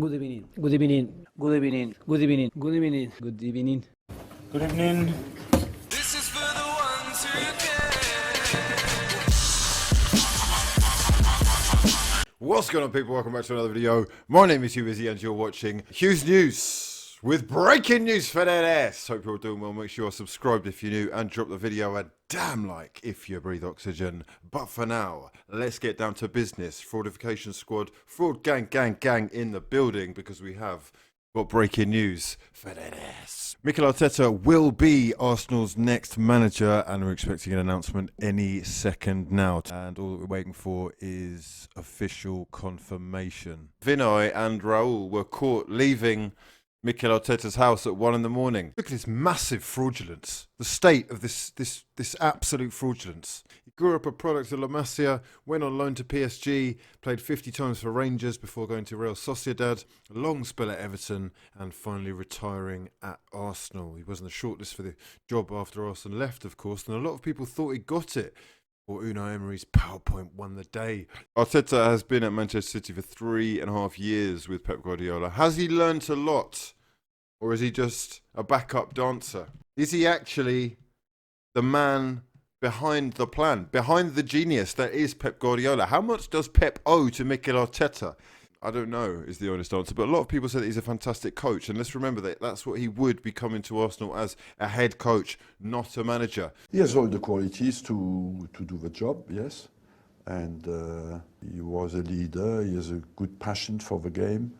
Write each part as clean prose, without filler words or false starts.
Good evening. Good evening. Good evening. Good evening. Good evening. Good evening. Good evening. This is for the ones who care. What's going on, people? Welcome back to another video. My name is hughwizzy and you're watching Hugh's News with breaking news for that ass. Hope you're all doing well. Make sure you're subscribed if you're new and drop the video a damn like if you breathe oxygen. But for now, let's get down to business. Fraudification squad, fraud gang in the building because we have got breaking news for that ass. Mikel Arteta will be Arsenal's next manager and we're expecting an announcement any second now. And all that we're waiting for is official confirmation. Vinay and Raul were caught leaving Mikel Arteta's house at 1 in the morning. Look at this massive fraudulence. The state of this absolute fraudulence. He grew up a product of La Masia, went on loan to PSG, played 50 times for Rangers before going to Real Sociedad, a long spell at Everton, and finally retiring at Arsenal. He wasn't a shortlist for the job after Arsenal left, of course, and a lot of people thought he got it. Or Unai Emery's PowerPoint won the day. Arteta has been at Manchester City for 3.5 years with Pep Guardiola. Has he learnt a lot? Or is he just a backup dancer? Is he actually the man behind the plan, behind the genius that is Pep Guardiola? How much does Pep owe to Mikel Arteta? I don't know is the honest answer, but a lot of people say that he's a fantastic coach. And let's remember that that's what he would be coming to Arsenal as, a head coach, not a manager. He has all the qualities to do the job, yes. And he was a leader, he has a good passion for the game.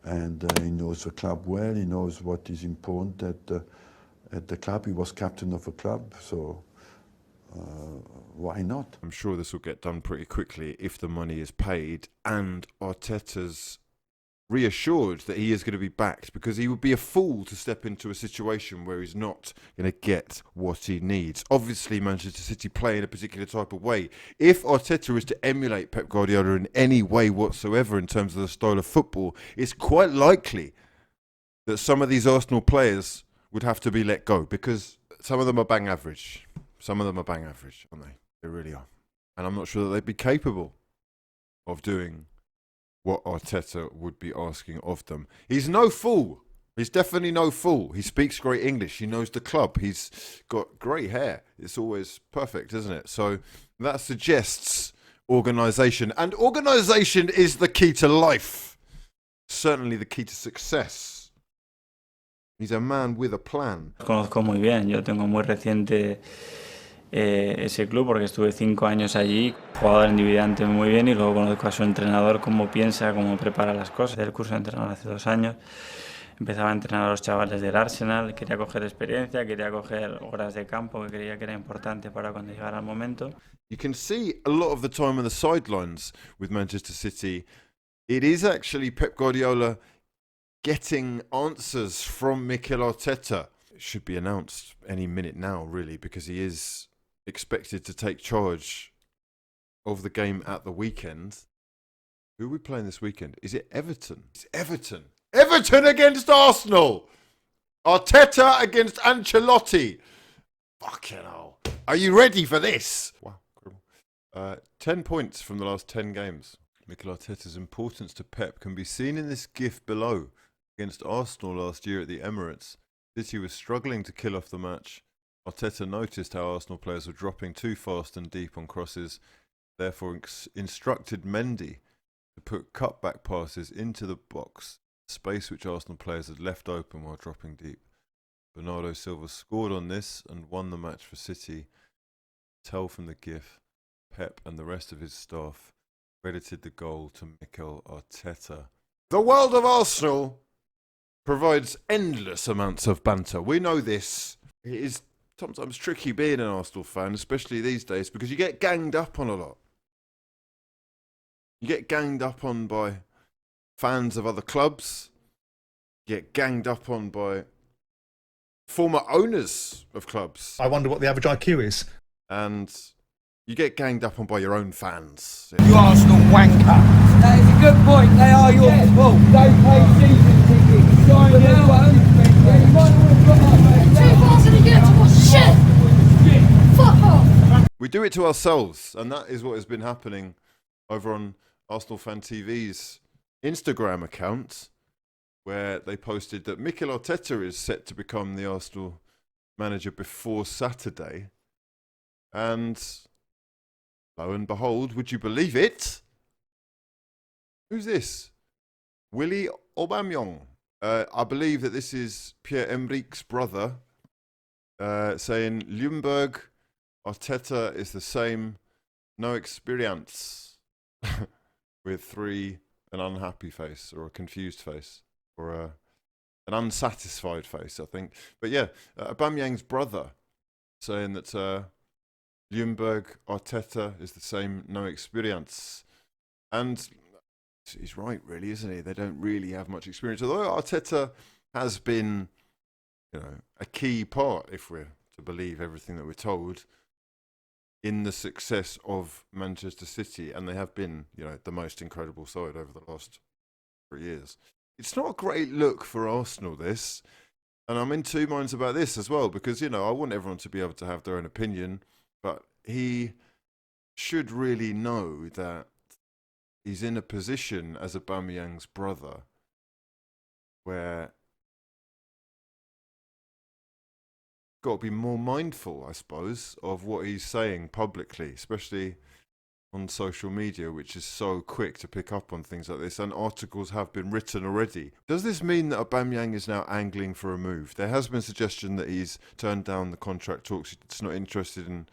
And he knows the club well, he knows what is important at the club. He was captain of the club, so why not? I'm sure this will get done pretty quickly if the money is paid and Arteta's reassured that he is going to be backed, because he would be a fool to step into a situation where he's not going to get what he needs. Obviously, Manchester City play in a particular type of way. If Arteta is to emulate Pep Guardiola in any way whatsoever in terms of the style of football, it's quite likely that some of these Arsenal players would have to be let go, because some of them are bang average. Some of them are bang average, aren't they? They really are. And I'm not sure that they'd be capable of doing what Arteta would be asking of them. He's no fool. He's definitely no fool. He speaks great English. He knows the club. He's got great hair. It's always perfect, isn't it? So that suggests organisation. And organisation is the key to life. Certainly the key to success. He's a man with a plan. Conozco muy bien. Yo tengo muy reciente ese club porque estuve 5 años allí. Jugador individualmente muy bien y luego conozco a su entrenador, cómo piensa, cómo prepara las cosas. El curso de entrenador hace 2 años. Empezaba a entrenar a los chavales del Arsenal. Quería coger experiencia, quería coger horas de campo que creía que era importante para cuando llegara el momento. You can see a lot of the time on the sidelines with Manchester City, it is actually Pep Guardiola getting answers from Mikel Arteta. It should be announced any minute now, really, because he is expected to take charge of the game at the weekend. Who are we playing this weekend? Is it Everton? It's Everton. Everton against Arsenal! Arteta against Ancelotti. Fucking hell. Are you ready for this? Wow. 10 points from the last 10 games. Mikel Arteta's importance to Pep can be seen in this gif below. Against Arsenal last year at the Emirates, City was struggling to kill off the match. Arteta noticed how Arsenal players were dropping too fast and deep on crosses, therefore instructed Mendy to put cutback passes into the box, space which Arsenal players had left open while dropping deep. Bernardo Silva scored on this and won the match for City. Tell from the GIF, Pep and the rest of his staff credited the goal to Mikel Arteta. The world of Arsenal provides endless amounts of banter. We know this. It is sometimes tricky being an Arsenal fan, especially these days, because you get ganged up on a lot. You get ganged up on by fans of other clubs. You get ganged up on by former owners of clubs. I wonder what the average IQ is. And you get ganged up on by your own fans. You Arsenal wanker. That is a good point. They are your fault. Don't pay season tickets. Sign their one. We do it to ourselves, and that is what has been happening over on Arsenal Fan TV's Instagram account. where they posted that Mikel Arteta is set to become the Arsenal manager before Saturday. And lo and behold, would you believe it? Who's this? Willie Aubameyang. I believe that this is Pierre-Emerick's brother saying Ljungberg, Arteta is the same, no experience, with an unhappy face or a confused face or an unsatisfied face, I think. But yeah, Aubameyang's brother saying that Ljungberg, Arteta is the same, no experience. And he's right, really, isn't he? They don't really have much experience. Although Arteta has been, a key part, if we're to believe everything that we're told, in the success of Manchester City, and they have been, the most incredible side over the last 3 years. It's not a great look for Arsenal, this, and I'm in two minds about this as well, because, I want everyone to be able to have their own opinion, but he should really know that he's in a position as Aubameyang's brother where got to be more mindful, I suppose, of what he's saying publicly, especially on social media, which is so quick to pick up on things like this, and articles have been written already. Does this mean that Aubameyang is now angling for a move? There has been suggestion that he's turned down the contract talks. He's not interested in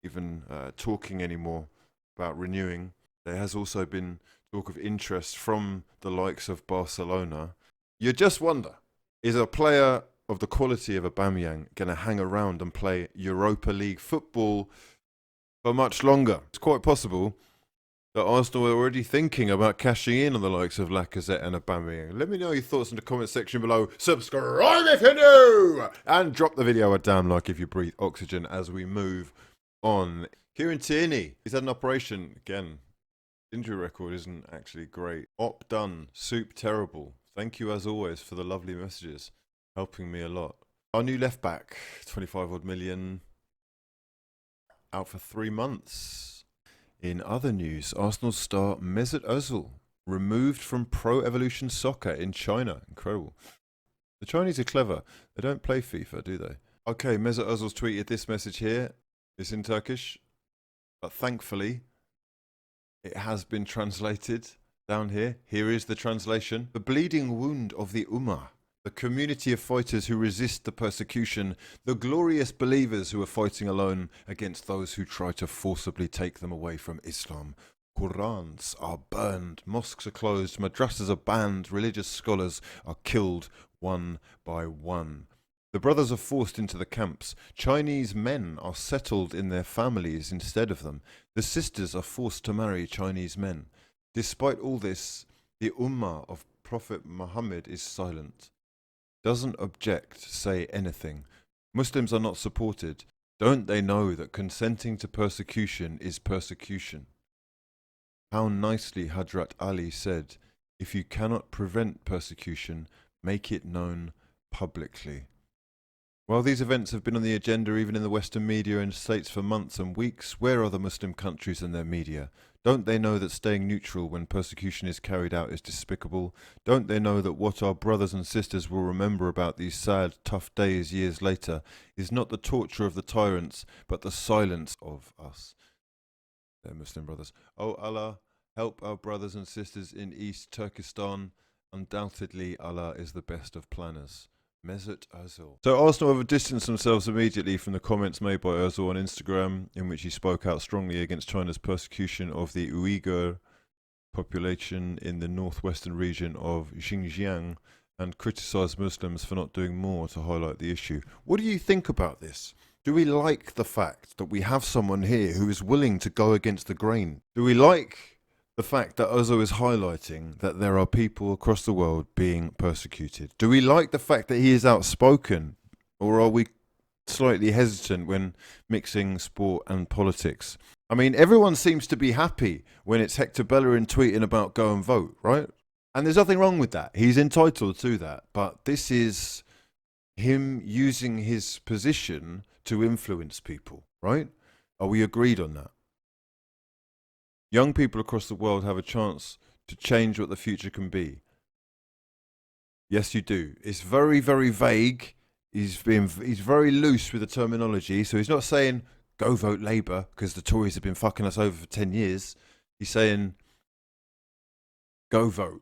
even talking anymore about renewing. There has also been talk of interest from the likes of Barcelona. You just wonder, is a player of the quality of Aubameyang going to hang around and play Europa League football for much longer? It's quite possible that Arsenal are already thinking about cashing in on the likes of Lacazette and Aubameyang. Let me know your thoughts in the comment section below. Subscribe if you're new! And drop the video a damn like if you breathe oxygen as we move on. Kieran Tierney, he's had an operation again. Injury record isn't actually great. Op done. Soup terrible. Thank you as always for the lovely messages. Helping me a lot. Our new left back, 25 odd million. Out for 3 months. In other news, Arsenal star Mesut Ozil removed from Pro Evolution Soccer in China. Incredible. The Chinese are clever. They don't play FIFA, do they? Okay, Mesut Ozil's tweeted this message here. It's in Turkish. But thankfully, it has been translated down here. Here is the translation. The bleeding wound of the Ummah, the community of fighters who resist the persecution, the glorious believers who are fighting alone against those who try to forcibly take them away from Islam. Qurans are burned, mosques are closed, madrasas are banned, religious scholars are killed one by one. The brothers are forced into the camps. Chinese men are settled in their families instead of them. The sisters are forced to marry Chinese men. Despite all this, the Ummah of Prophet Muhammad is silent. Doesn't object, say anything. Muslims are not supported. Don't they know that consenting to persecution is persecution? How nicely Hadrat Ali said, if you cannot prevent persecution, make it known publicly. While these events have been on the agenda even in the Western media and states for months and weeks, where are the Muslim countries and their media? Don't they know that staying neutral when persecution is carried out is despicable? Don't they know that what our brothers and sisters will remember about these sad, tough days years later is not the torture of the tyrants, but the silence of us? Their Muslim brothers. Oh Allah, help our brothers and sisters in East Turkestan. Undoubtedly, Allah is the best of planners. Mesut Ozil. So Arsenal have distanced themselves immediately from the comments made by Ozil on Instagram, in which he spoke out strongly against China's persecution of the Uyghur population in the northwestern region of Xinjiang, and criticised Muslims for not doing more to highlight the issue. What do you think about this? Do we like the fact that we have someone here who is willing to go against the grain? Do we like the fact that Ozil is highlighting that there are people across the world being persecuted? Do we like the fact that he is outspoken? Or are we slightly hesitant when mixing sport and politics? I mean, everyone seems to be happy when it's Hector Bellerin tweeting about go and vote, right? And there's nothing wrong with that. He's entitled to that. But this is him using his position to influence people, right? Are we agreed on that? Young people across the world have a chance to change what the future can be. Yes, you do. It's very, very vague. He's very loose with the terminology. So he's not saying go vote Labour because the Tories have been fucking us over for 10 years. He's saying go vote.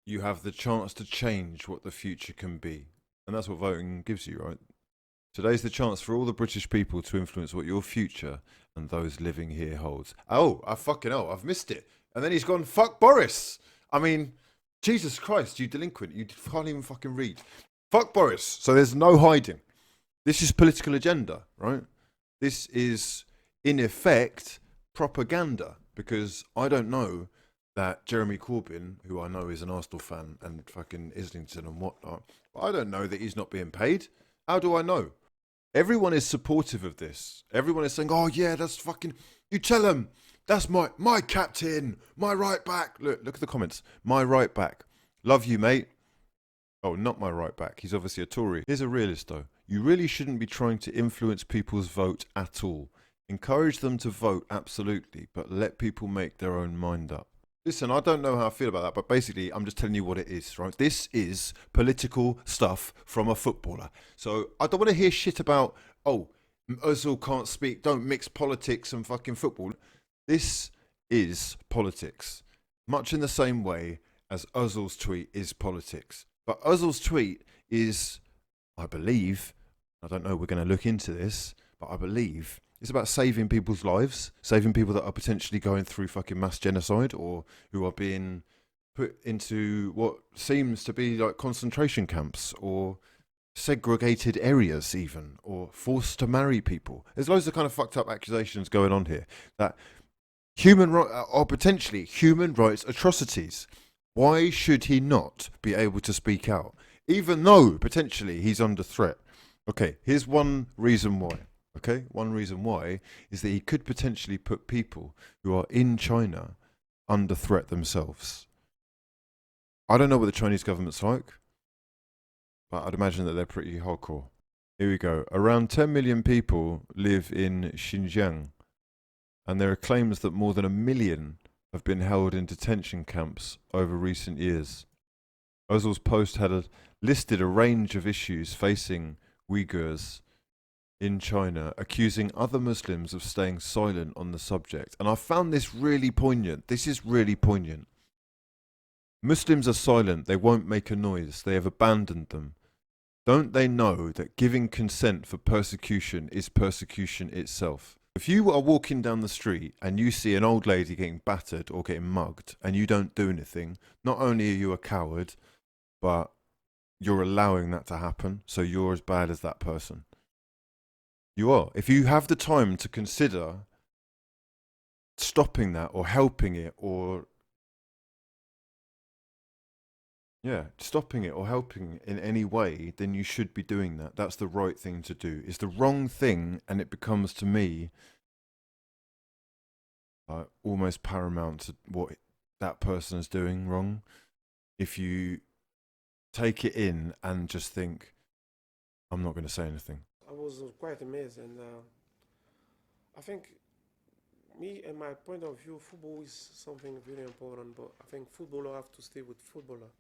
You have the chance to change what the future can be. And that's what voting gives you, right? Today's the chance for all the British people to influence what your future and those living here holds. Oh, I've missed it. And then he's gone, fuck Boris. I mean, Jesus Christ, you delinquent. You can't even fucking read. Fuck Boris. So there's no hiding. This is political agenda, right? This is, in effect, propaganda. Because I don't know that Jeremy Corbyn, who I know is an Arsenal fan and fucking Islington and whatnot, but I don't know that he's not being paid. How do I know? Everyone is supportive of this. Everyone is saying, oh yeah, that's fucking, you tell him, that's my captain, my right back. Look at the comments. My right back. Love you, mate. Oh, not my right back. He's obviously a Tory. Here's a realist though. You really shouldn't be trying to influence people's vote at all. Encourage them to vote, absolutely, but let people make their own mind up. Listen, I don't know how I feel about that, but basically I'm just telling you what it is, right? This is political stuff from a footballer. So I don't want to hear shit about, oh, Ozil can't speak, don't mix politics and fucking football. This is politics, much in the same way as Ozil's tweet is politics. But Ozil's tweet is, I believe, I don't know, we're going to look into this, but I believe it's about saving people's lives, saving people that are potentially going through fucking mass genocide or who are being put into what seems to be like concentration camps or segregated areas even, or forced to marry people. There's loads of kind of fucked up accusations going on here that are potentially human rights atrocities. Why should he not be able to speak out, even though potentially he's under threat? Okay, here's one reason why. Okay, one reason why is that he could potentially put people who are in China under threat themselves. I don't know what the Chinese government's like, but I'd imagine that they're pretty hardcore. Here we go. Around 10 million people live in Xinjiang, and there are claims that more than 1 million have been held in detention camps over recent years. Ozil's post had listed a range of issues facing Uyghurs in China, accusing other Muslims of staying silent on the subject. And I found this really poignant. This is really poignant. Muslims are silent. They won't make a noise. They have abandoned them. Don't they know that giving consent for persecution is persecution itself? If you are walking down the street and you see an old lady getting battered or getting mugged and you don't do anything, not only are you a coward, but you're allowing that to happen. So you're as bad as that person. You are. If you have the time to consider stopping that or helping it or stopping it or helping in any way, then you should be doing that. That's the right thing to do. It's the wrong thing, and it becomes, to me, almost paramount to what that person is doing wrong. If you take it in and just think, I'm not going to say anything. I was quite amazed, and I think, me and my point of view, football is something very important, but I think footballer have to stay with footballer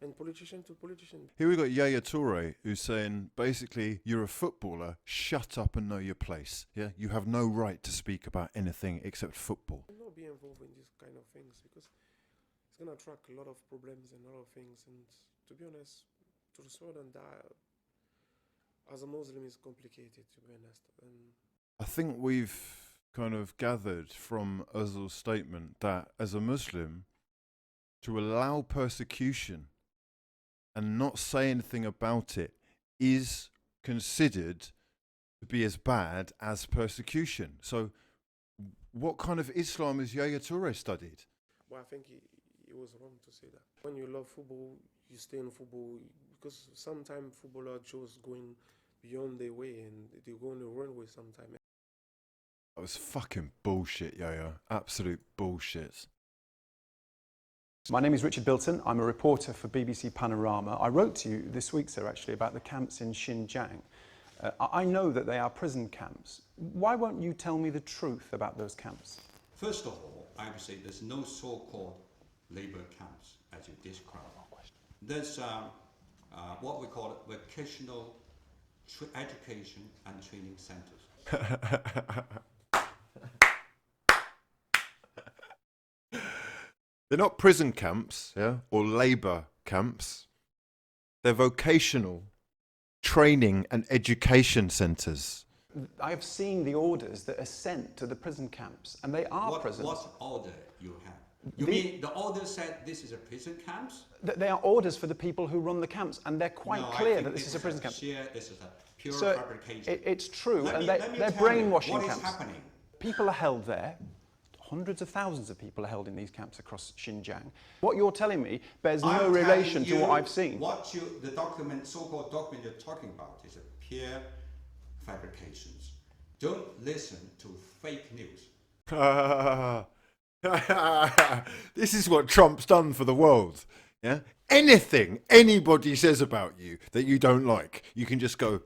and politician to politician. Here we got Yaya Toure, who's saying, basically, you're a footballer, shut up and know your place. Yeah, you have no right to speak about anything except football. Not be involved in these kind of things because it's gonna attract a lot of problems and a lot of things. And to be honest, to the certain that as a Muslim is complicated, to be honest. And I think we've kind of gathered from Ozil's statement that as a Muslim, to allow persecution and not say anything about it is considered to be as bad as persecution. So what kind of Islam has Yaya Toure studied? well, I think it was wrong to say that. When you love football, you stay in football because sometimes footballers just going beyond their way and they go on the runway sometimes. That was fucking bullshit, Yaya. Absolute bullshit. My name is Richard Bilton. I'm a reporter for BBC Panorama. I wrote to you this week, sir, actually, about the camps in Xinjiang. I know that they are prison camps. Why won't you tell me the truth about those camps? First of all, I would say there's no so-called labor camps as you described. there's what we call it vocational education and training centers. They're not prison camps, yeah, or labour camps. They're vocational training and education centres. I have seen the orders that are sent to the prison camps, and they are prisons. What order you have? You mean the order said this is a prison camps? They are orders for the people who run the camps, and they're quite clear that this is a prison camp. This is a pure So fabrication. it's true, Let and me they're tell you brainwashing what is camps. happening. People are held there. Hundreds of thousands of people are held in these camps across Xinjiang. What you're telling me bears no relation to what I've seen. The document, so-called document you're talking about, is a pure fabrications. Don't listen to fake news. This is what Trump's done for the world. Yeah, anything anybody says about you that you don't like, you can just go,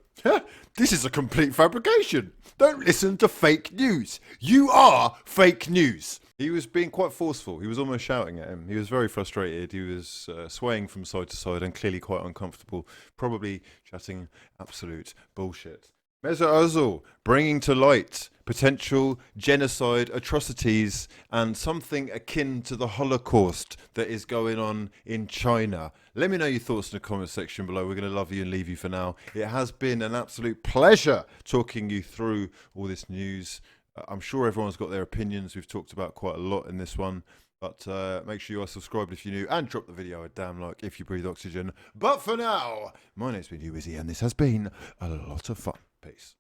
this is a complete fabrication. Don't listen to fake news. You are fake news. He was being quite forceful. He was almost shouting at him. He was very frustrated. He was swaying from side to side and clearly quite uncomfortable, probably chatting absolute bullshit. Mesut Ozil bringing to light potential genocide atrocities and something akin to the Holocaust that is going on in China. Let me know your thoughts in the comment section below. We're going to love you and leave you for now. It has been an absolute pleasure talking you through all this news. I'm sure everyone's got their opinions. We've talked about quite a lot in this one. But make sure you are subscribed if you're new and drop the video a damn like if you breathe oxygen. But for now, my name's been hughwizzy and this has been a lot of fun. Peace.